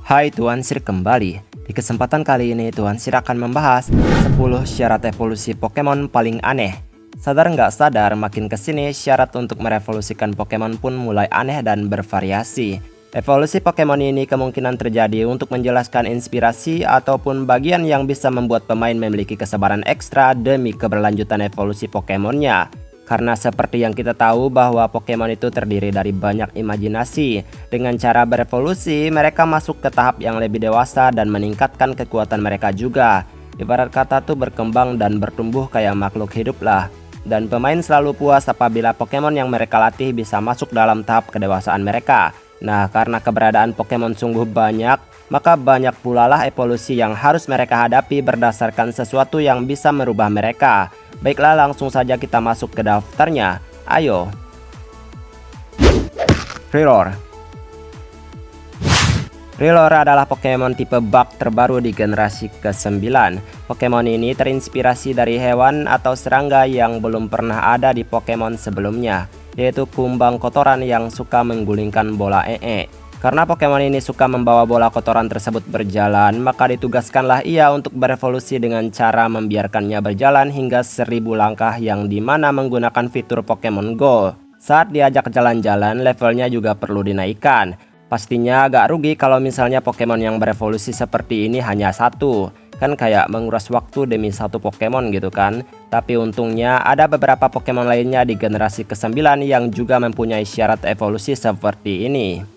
Hai, Tuan Sir kembali. Di kesempatan kali ini Tuan Sir akan membahas 10 syarat evolusi Pokemon paling aneh. Sadar nggak sadar, makin kesini syarat untuk merevolusikan Pokemon pun mulai aneh dan bervariasi. Evolusi Pokemon ini kemungkinan terjadi untuk menjelaskan inspirasi ataupun bagian yang bisa membuat pemain memiliki kesabaran ekstra demi keberlanjutan evolusi Pokemonnya. Karena seperti yang kita tahu bahwa Pokemon itu terdiri dari banyak imajinasi. Dengan cara berevolusi, mereka masuk ke tahap yang lebih dewasa dan meningkatkan kekuatan mereka juga. Ibarat kata tuh berkembang dan bertumbuh kayak makhluk hidup lah. Dan pemain selalu puas apabila Pokemon yang mereka latih bisa masuk dalam tahap kedewasaan mereka. Nah, karena keberadaan Pokemon sungguh banyak, maka banyak pula lah evolusi yang harus mereka hadapi berdasarkan sesuatu yang bisa merubah mereka. Baiklah, langsung saja kita masuk ke daftarnya. Ayo. Rhyhorn. Rhyhorn adalah Pokemon tipe bug terbaru di generasi ke-9. Pokemon ini terinspirasi dari hewan atau serangga yang belum pernah ada di Pokemon sebelumnya, yaitu kumbang kotoran yang suka menggulingkan bola Karena Pokemon ini suka membawa bola kotoran tersebut berjalan, maka ditugaskanlah ia untuk berevolusi dengan cara membiarkannya berjalan hingga 1000 langkah yang dimana menggunakan fitur Pokemon Go. Saat diajak jalan-jalan, levelnya juga perlu dinaikkan. Pastinya agak rugi kalau misalnya Pokemon yang berevolusi seperti ini hanya satu. Kan kayak menguras waktu demi satu Pokemon gitu kan. Tapi untungnya ada beberapa Pokemon lainnya di generasi ke-9 yang juga mempunyai syarat evolusi seperti ini.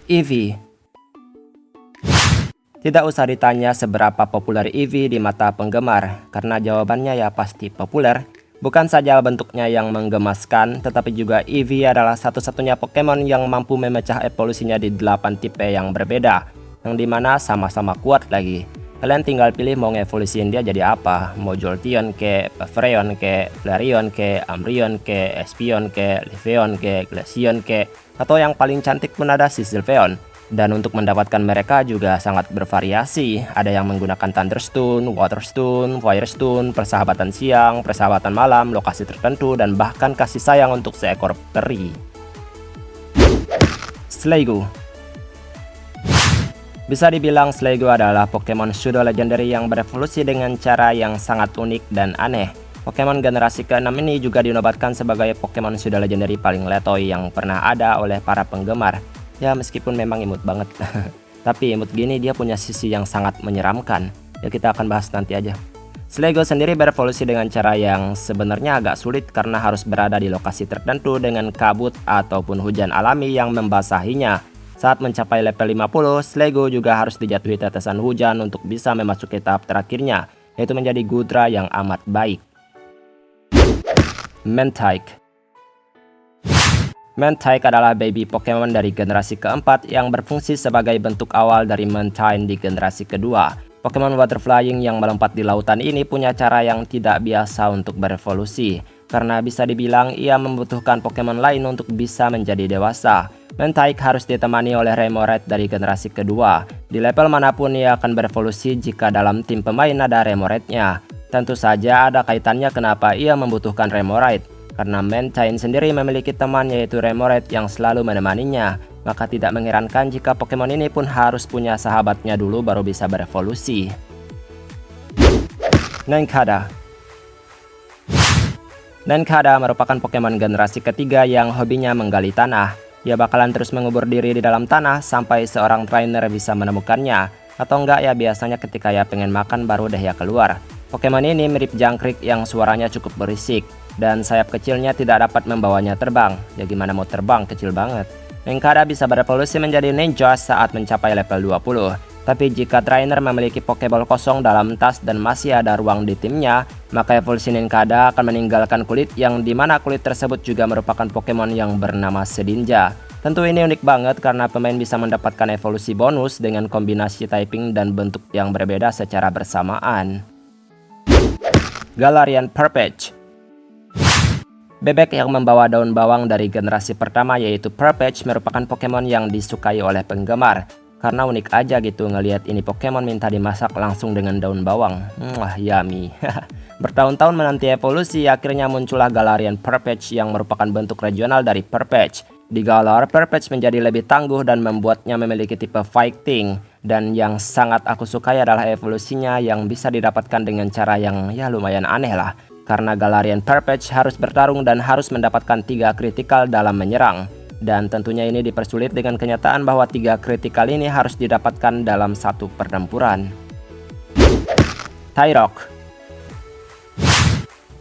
Eevee. Tidak usah ditanya seberapa populer Eevee di mata penggemar, karena jawabannya ya pasti populer. Bukan saja bentuknya yang menggemaskan, tetapi juga Eevee adalah satu-satunya Pokemon yang mampu memecah evolusinya di 8 tipe yang berbeda, yang dimana sama-sama kuat lagi. Kalian tinggal pilih mau ngevolusiin dia jadi apa, mau Jolteon ke, Vaporeon ke, Flareon ke, Umbreon ke, Espeon ke, Leafeon ke, Glaceon ke, atau yang paling cantik pun ada si Sylveon. Dan untuk mendapatkan mereka juga sangat bervariasi. Ada yang menggunakan Thunderstone, Waterstone, Firestone, persahabatan siang, persahabatan malam, lokasi tertentu, dan bahkan kasih sayang untuk seekor peri. Sliggoo. Bisa dibilang Sliggoo adalah Pokemon pseudo legendary yang berevolusi dengan cara yang sangat unik dan aneh. Pokemon generasi ke-6 ini juga dinobatkan sebagai Pokemon pseudo legendary paling letoy yang pernah ada oleh para penggemar. Ya meskipun memang imut banget. Tapi imut gini dia punya sisi yang sangat menyeramkan. Ya kita akan bahas nanti aja. Sliggoo sendiri berevolusi dengan cara yang sebenarnya agak sulit karena harus berada di lokasi tertentu dengan kabut ataupun hujan alami yang membasahinya. Saat mencapai level 50, Sliggoo juga harus dijatuhi tetesan hujan untuk bisa memasuki tahap terakhirnya, yaitu menjadi Goodra yang amat baik. Mantike. Mantike adalah baby Pokemon dari generasi keempat yang berfungsi sebagai bentuk awal dari Mantine di generasi kedua. Pokemon water flying yang melompat di lautan ini punya cara yang tidak biasa untuk berevolusi, karena bisa dibilang ia membutuhkan Pokemon lain untuk bisa menjadi dewasa. Mantike harus ditemani oleh Remoraid dari generasi kedua. Di level manapun ia akan berevolusi jika dalam tim pemain ada Remoraidnya. Tentu saja ada kaitannya kenapa ia membutuhkan Remoraid. Karena Mantine sendiri memiliki teman yaitu Remoraid yang selalu menemaninya. Maka tidak mengherankan jika Pokemon ini pun harus punya sahabatnya dulu baru bisa berevolusi. Nincada. Nincada merupakan Pokemon generasi ketiga yang hobinya menggali tanah. Dia bakalan terus mengubur diri di dalam tanah sampai seorang trainer bisa menemukannya. Atau enggak ya biasanya ketika ya pengen makan baru deh ya keluar. Pokemon ini mirip jangkrik yang suaranya cukup berisik. Dan sayap kecilnya tidak dapat membawanya terbang. Ya gimana mau terbang, kecil banget. Nincada bisa berevolusi menjadi ninja saat mencapai level 20. Tapi jika trainer memiliki Pokeball kosong dalam tas dan masih ada ruang di timnya, maka evolusi Nincada akan meninggalkan kulit yang dimana kulit tersebut juga merupakan Pokemon yang bernama Shedinja. Tentu ini unik banget karena pemain bisa mendapatkan evolusi bonus dengan kombinasi typing dan bentuk yang berbeda secara bersamaan. Galarian Purpage. Bebek yang membawa daun bawang dari generasi pertama yaitu Purpage merupakan Pokemon yang disukai oleh penggemar. Karena unik aja gitu ngelihat ini Pokemon minta dimasak langsung dengan daun bawang. Wah, yummy. Bertahun-tahun menanti evolusi, akhirnya muncullah Galarian Purpage yang merupakan bentuk regional dari Purpage. Di Galar, Purpose menjadi lebih tangguh dan membuatnya memiliki tipe fighting. Dan yang sangat aku sukai adalah evolusinya yang bisa didapatkan dengan cara yang ya lumayan aneh lah. Karena Galarian Purpose harus bertarung dan harus mendapatkan 3 kritikal dalam menyerang. Dan tentunya ini dipersulit dengan kenyataan bahwa 3 kritikal ini harus didapatkan dalam satu pertempuran. Tyrock.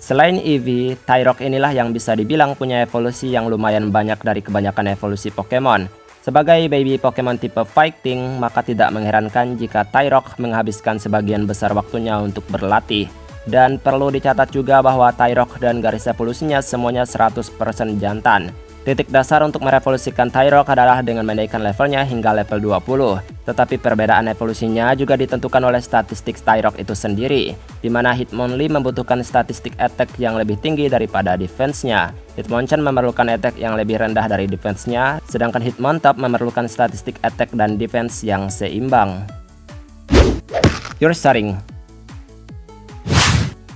Selain Eevee, Tyrock inilah yang bisa dibilang punya evolusi yang lumayan banyak dari kebanyakan evolusi Pokemon. Sebagai baby Pokemon tipe fighting, maka tidak mengherankan jika Tyrock menghabiskan sebagian besar waktunya untuk berlatih. Dan perlu dicatat juga bahwa Tyrock dan garis evolusinya semuanya 100% jantan. Titik dasar untuk merevolusikan Tyrock adalah dengan menaikkan levelnya hingga level 20. Tetapi perbedaan evolusinya juga ditentukan oleh statistik Tyrock itu sendiri, di mana Hitmonlee membutuhkan statistik attack yang lebih tinggi daripada defense-nya. Hitmonchan memerlukan attack yang lebih rendah dari defense-nya, sedangkan Hitmontop memerlukan statistik attack dan defense yang seimbang. Ursaring.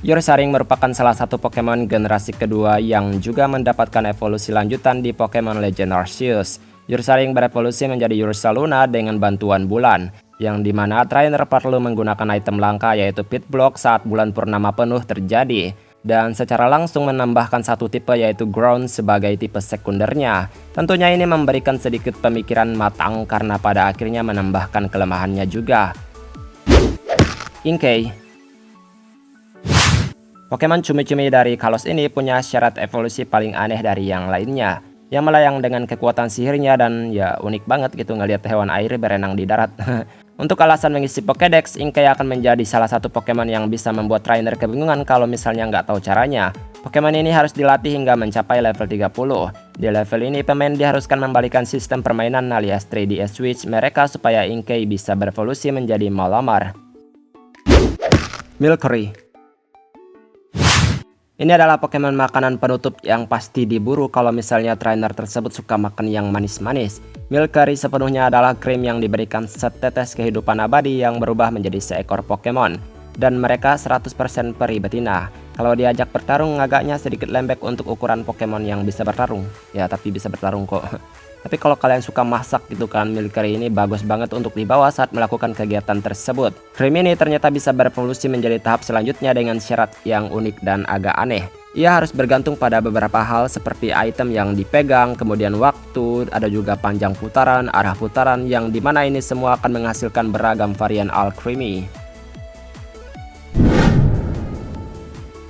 Ursaring merupakan salah satu Pokemon generasi kedua yang juga mendapatkan evolusi lanjutan di Pokemon Legend Arceus. Ursaring berevolusi menjadi Ursaluna dengan bantuan bulan, yang dimana trainer perlu menggunakan item langka yaitu Pit Block saat bulan purnama penuh terjadi. Dan secara langsung menambahkan satu tipe yaitu Ground sebagai tipe sekundernya. Tentunya ini memberikan sedikit pemikiran matang karena pada akhirnya menambahkan kelemahannya juga. Inkay. Pokemon cumi-cumi dari Kalos ini punya syarat evolusi paling aneh dari yang lainnya, yang melayang dengan kekuatan sihirnya dan ya unik banget gitu ngelihat hewan air berenang di darat. Untuk alasan mengisi Pokédex, Inkay akan menjadi salah satu Pokemon yang bisa membuat trainer kebingungan kalau misalnya nggak tahu caranya. Pokemon ini harus dilatih hingga mencapai level 30. Di level ini pemain diharuskan membalikan sistem permainan alias 3DS Switch mereka supaya Inkay bisa berevolusi menjadi Malamar. Milcery. Ini adalah Pokemon makanan penutup yang pasti diburu kalau misalnya trainer tersebut suka makan yang manis-manis. Milcery sepenuhnya adalah krim yang diberikan setetes kehidupan abadi yang berubah menjadi seekor Pokemon. Dan mereka 100% peri betina. Kalau diajak bertarung agaknya sedikit lembek untuk ukuran Pokemon yang bisa bertarung. Ya tapi bisa bertarung kok. Tapi kalau kalian suka masak gitu kan, Milcery ini bagus banget untuk dibawa saat melakukan kegiatan tersebut. Krim ini ternyata bisa berevolusi menjadi tahap selanjutnya dengan syarat yang unik dan agak aneh. Ia harus bergantung pada beberapa hal seperti item yang dipegang, kemudian waktu, ada juga panjang putaran, arah putaran, yang dimana ini semua akan menghasilkan beragam varian Alcremie.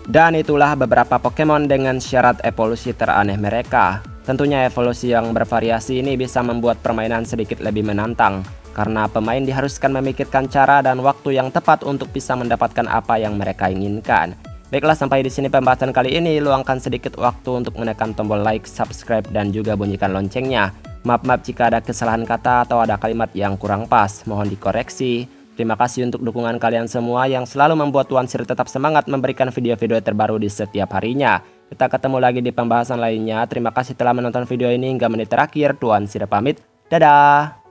Dan itulah beberapa Pokemon dengan syarat evolusi teraneh mereka. Tentunya evolusi yang bervariasi ini bisa membuat permainan sedikit lebih menantang, karena pemain diharuskan memikirkan cara dan waktu yang tepat untuk bisa mendapatkan apa yang mereka inginkan. Baiklah, sampai di sini pembahasan kali ini. Luangkan sedikit waktu untuk menekan tombol like, subscribe, dan juga bunyikan loncengnya. Maaf jika ada kesalahan kata atau ada kalimat yang kurang pas, mohon dikoreksi. Terima kasih untuk dukungan kalian semua yang selalu membuat Tuan Sir tetap semangat memberikan video-video terbaru di setiap harinya. Kita ketemu lagi di pembahasan lainnya. Terima kasih telah menonton video ini hingga menit terakhir. Tuan Sir pamit. Dadah!